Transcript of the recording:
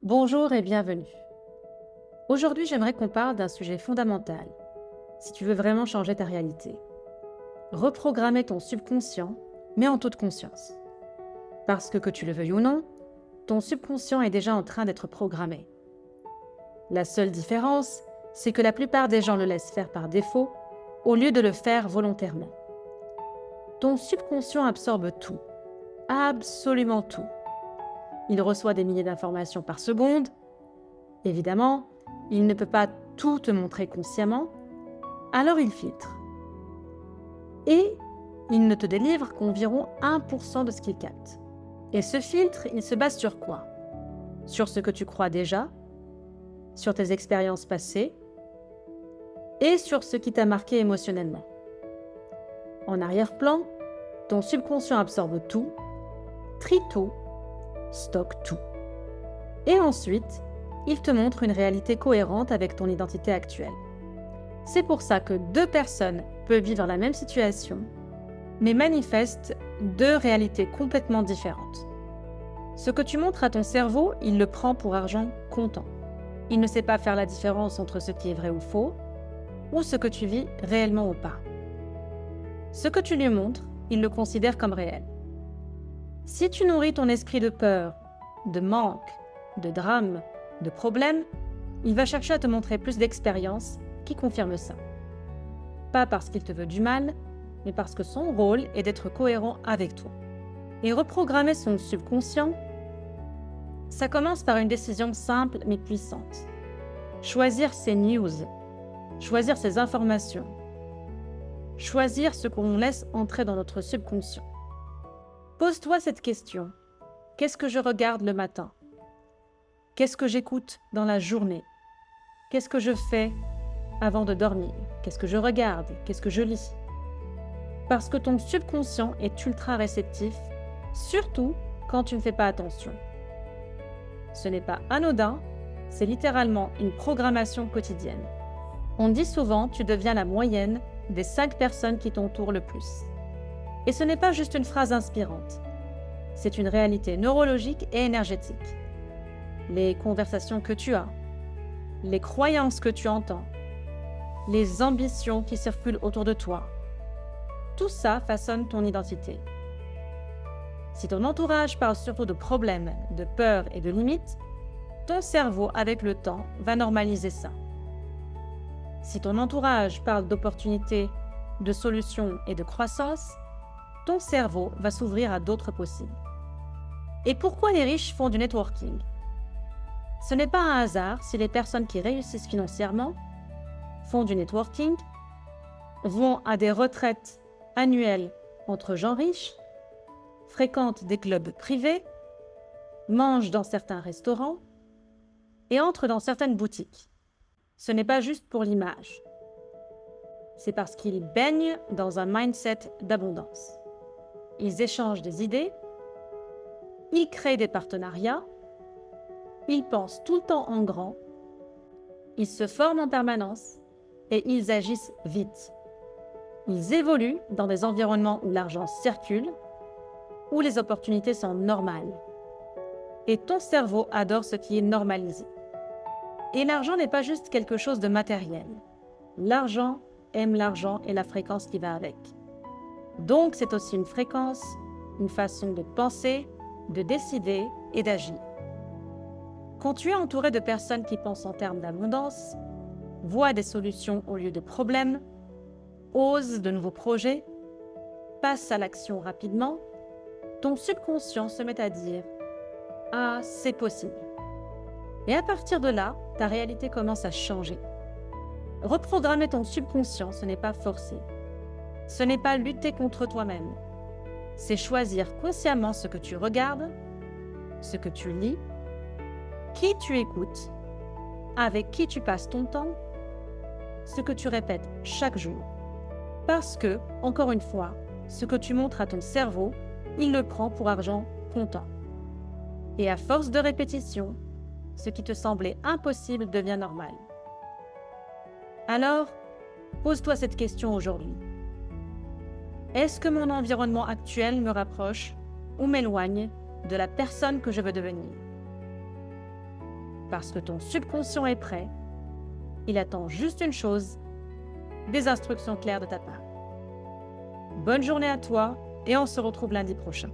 Bonjour et bienvenue. Aujourd'hui, j'aimerais qu'on parle d'un sujet fondamental, si tu veux vraiment changer ta réalité. Reprogrammer ton subconscient, mais en toute conscience. Parce que tu le veuilles ou non, ton subconscient est déjà en train d'être programmé. La seule différence, c'est que la plupart des gens le laissent faire par défaut, au lieu de le faire volontairement. Ton subconscient absorbe tout, absolument tout. Il reçoit des milliers d'informations par seconde. Évidemment, il ne peut pas tout te montrer consciemment, alors il filtre. Et il ne te délivre qu'environ 1% de ce qu'il capte. Et ce filtre, il se base sur quoi? Sur ce que tu crois déjà, sur tes expériences passées et sur ce qui t'a marqué émotionnellement. En arrière-plan, ton subconscient absorbe tout, trie tout, stocke tout. Et ensuite, il te montre une réalité cohérente avec ton identité actuelle. C'est pour ça que deux personnes peuvent vivre la même situation, mais manifestent deux réalités complètement différentes. Ce que tu montres à ton cerveau, il le prend pour argent comptant. Il ne sait pas faire la différence entre ce qui est vrai ou faux, ou ce que tu vis réellement ou pas. Ce que tu lui montres, il le considère comme réel. Si tu nourris ton esprit de peur, de manque, de drame, de problème, il va chercher à te montrer plus d'expériences qui confirment ça. Pas parce qu'il te veut du mal, mais parce que son rôle est d'être cohérent avec toi. Et reprogrammer son subconscient, ça commence par une décision simple mais puissante. Choisir ses news, choisir ses informations, choisir ce qu'on laisse entrer dans notre subconscient. Pose-toi cette question. Qu'est-ce que je regarde le matin? Qu'est-ce que j'écoute dans la journée? Qu'est-ce que je fais avant de dormir? Qu'est-ce que je regarde? Qu'est-ce que je lis? Parce que ton subconscient est ultra réceptif, surtout quand tu ne fais pas attention. Ce n'est pas anodin, c'est littéralement une programmation quotidienne. On dit souvent tu deviens la moyenne des 5 personnes qui t'entourent le plus. Et ce n'est pas juste une phrase inspirante. C'est une réalité neurologique et énergétique. Les conversations que tu as, les croyances que tu entends, les ambitions qui circulent autour de toi, tout ça façonne ton identité. Si ton entourage parle surtout de problèmes, de peurs et de limites, ton cerveau, avec le temps, va normaliser ça. Si ton entourage parle d'opportunités, de solutions et de croissance, ton cerveau va s'ouvrir à d'autres possibles. Et pourquoi les riches font du networking? Ce n'est pas un hasard si les personnes qui réussissent financièrement font du networking, vont à des retraites annuelles entre gens riches, fréquentent des clubs privés, mangent dans certains restaurants et entrent dans certaines boutiques. Ce n'est pas juste pour l'image. C'est parce qu'ils baignent dans un mindset d'abondance. Ils échangent des idées, ils créent des partenariats, ils pensent tout le temps en grand, ils se forment en permanence et ils agissent vite. Ils évoluent dans des environnements où l'argent circule, où les opportunités sont normales. Et ton cerveau adore ce qui est normalisé. Et l'argent n'est pas juste quelque chose de matériel. L'argent aime l'argent et la fréquence qui va avec. Donc c'est aussi une fréquence, une façon de penser, de décider et d'agir. Quand tu es entouré de personnes qui pensent en termes d'abondance, voient des solutions au lieu de problèmes, osent de nouveaux projets, passent à l'action rapidement, ton subconscient se met à dire « Ah, c'est possible ». Et à partir de là, ta réalité commence à changer. Reprogrammer ton subconscient, ce n'est pas forcer. Ce n'est pas lutter contre toi-même. C'est choisir consciemment ce que tu regardes, ce que tu lis, qui tu écoutes, avec qui tu passes ton temps, ce que tu répètes chaque jour. Parce que, encore une fois, ce que tu montres à ton cerveau, il le prend pour argent comptant. Et à force de répétition, ce qui te semblait impossible devient normal. Alors, pose-toi cette question aujourd'hui. Est-ce que mon environnement actuel me rapproche ou m'éloigne de la personne que je veux devenir? parce que ton subconscient est prêt. Il attend juste une chose, des instructions claires de ta part. Bonne journée à toi et on se retrouve lundi prochain.